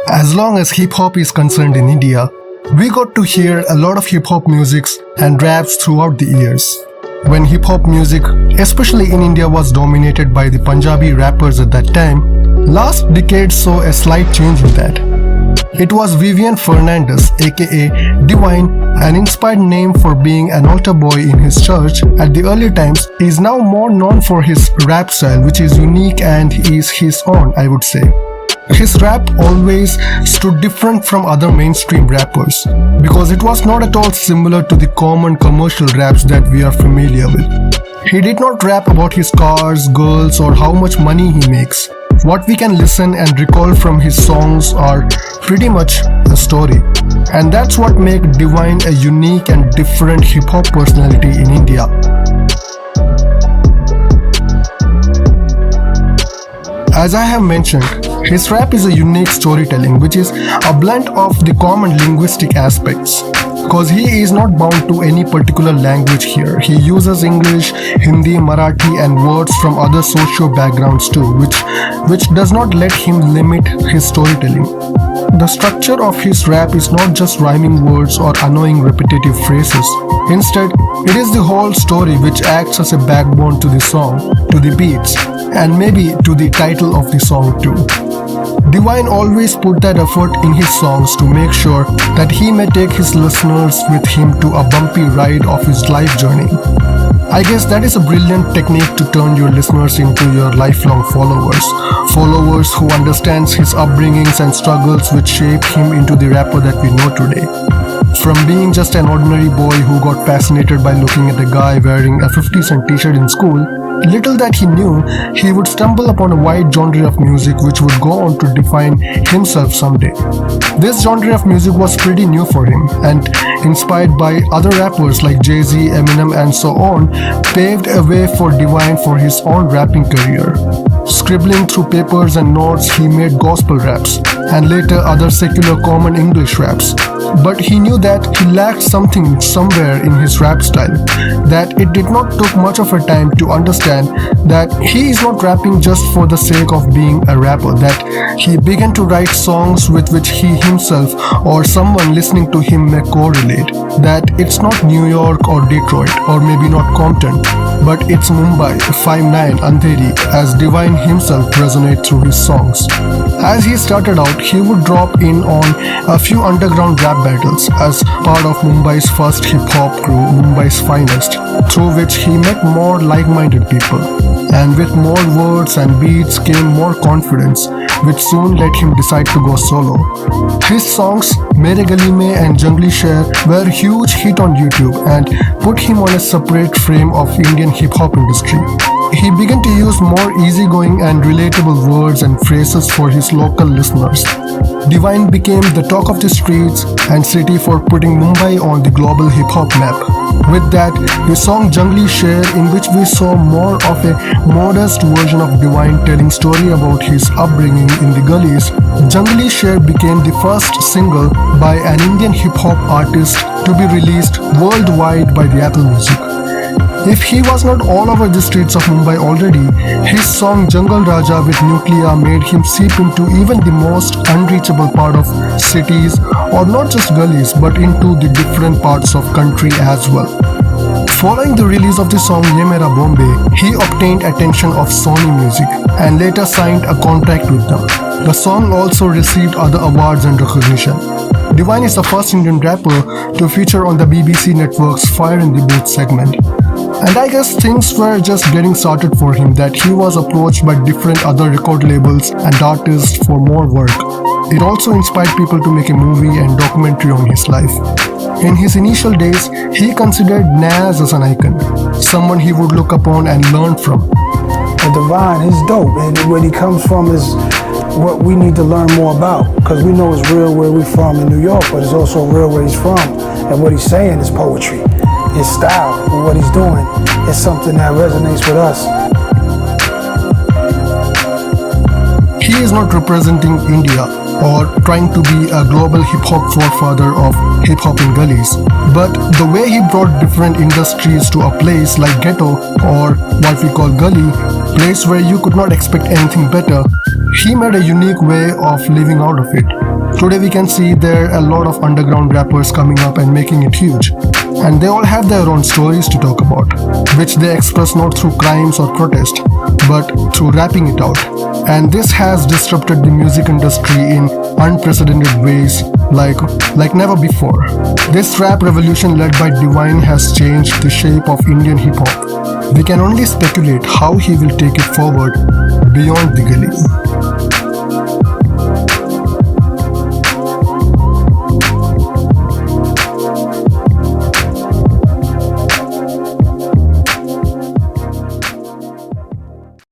As long as hip hop is concerned in India, we got to hear a lot of hip hop musics and raps throughout the years. When hip hop music, especially in India, was dominated by the Punjabi rappers at that time, last decade saw a slight change in that. It was Vivian Fernandez, aka Divine, an inspired name for being an altar boy in his church at the early times. He is now more known for his rap style, which is unique and is his own, I would say. His rap always stood different from other mainstream rappers because it was not at all similar to the common commercial raps that we are familiar with. He did not rap about his cars, girls, or how much money he makes. What we can listen and recall from his songs are pretty much a story. And that's what makes Divine a unique and different hip-hop personality in India. As I have mentioned, his rap is a unique storytelling which is a blend of the common linguistic aspects. Because he is not bound to any particular language here. He uses English, Hindi, Marathi and words from other socio backgrounds too, which does not let him limit his storytelling. The structure of his rap is not just rhyming words or annoying repetitive phrases. Instead, it is the whole story which acts as a backbone to the song, to the beats, and maybe to the title of the song too. Divine always put that effort in his songs to make sure that he may take his listeners with him to a bumpy ride of his life journey. I guess that is a brilliant technique to turn your listeners into your lifelong followers. Followers who understands his upbringings and struggles which shape him into the rapper that we know today. From being just an ordinary boy who got fascinated by looking at a guy wearing a 50 Cent t-shirt in school, little that he knew, he would stumble upon a wide genre of music which would go on to define himself someday. This genre of music was pretty new for him and, inspired by other rappers like Jay-Z, Eminem and so on, paved a way for Divine for his own rapping career. Scribbling through papers and notes, he made gospel raps and later other secular common English raps. But he knew that he lacked something somewhere in his rap style, that it did not take much of a time to understand that he is not rapping just for the sake of being a rapper, that he began to write songs with which he himself or someone listening to him may correlate, that it's not New York or Detroit or maybe not Compton, but it's Mumbai, 5'9", Andheri, as Divine himself resonate through his songs. As he started out, he would drop in on a few underground rap battles as part of Mumbai's first hip-hop crew, Mumbai's Finest, through which he met more like-minded people. And with more words and beats came more confidence, which soon let him decide to go solo. His songs Mere Gali Mein and Jungli Sher were a huge hit on YouTube and put him on a separate frame of Indian hip-hop industry. He began to use more easygoing and relatable words and phrases for his local listeners. Divine became the talk of the streets and city for putting Mumbai on the global hip-hop map. With that, the song Jungli Sher, in which we saw more of a modest version of Divine telling story about his upbringing in the gullies, Jungli Sher became the first single by an Indian hip-hop artist to be released worldwide by the Apple Music. If he was not all over the streets of Mumbai already, his song Jungle Raja with Nuclear made him seep into even the most unreachable part of cities, or not just gullies but into the different parts of country as well. Following the release of the song Ye Mera Bombay, he obtained attention of Sony Music and later signed a contract with them. The song also received other awards and recognition. Divine is the first Indian rapper to feature on the BBC network's Fire in the Booth segment. And I guess things were just getting started for him, that he was approached by different other record labels and artists for more work. It also inspired people to make a movie and documentary on his life. In his initial days, he considered Nas as an icon, someone he would look upon and learn from. The Divine is dope, and where he comes from is what we need to learn more about, because we know it's real where we're from in New York, but it's also real where he's from, and what he's saying is poetry. His style, and what he's doing, is something that resonates with us. He is not representing India or trying to be a global hip-hop forefather of hip-hop in gullies, but the way he brought different industries to a place like ghetto, or what we call gully, place where you could not expect anything better, he made a unique way of living out of it. Today we can see there are a lot of underground rappers coming up and making it huge. And they all have their own stories to talk about, which they express not through crimes or protest, but through rapping it out. And this has disrupted the music industry in unprecedented ways like never before. This rap revolution led by Divine has changed the shape of Indian hip hop. We can only speculate how he will take it forward beyond the gully.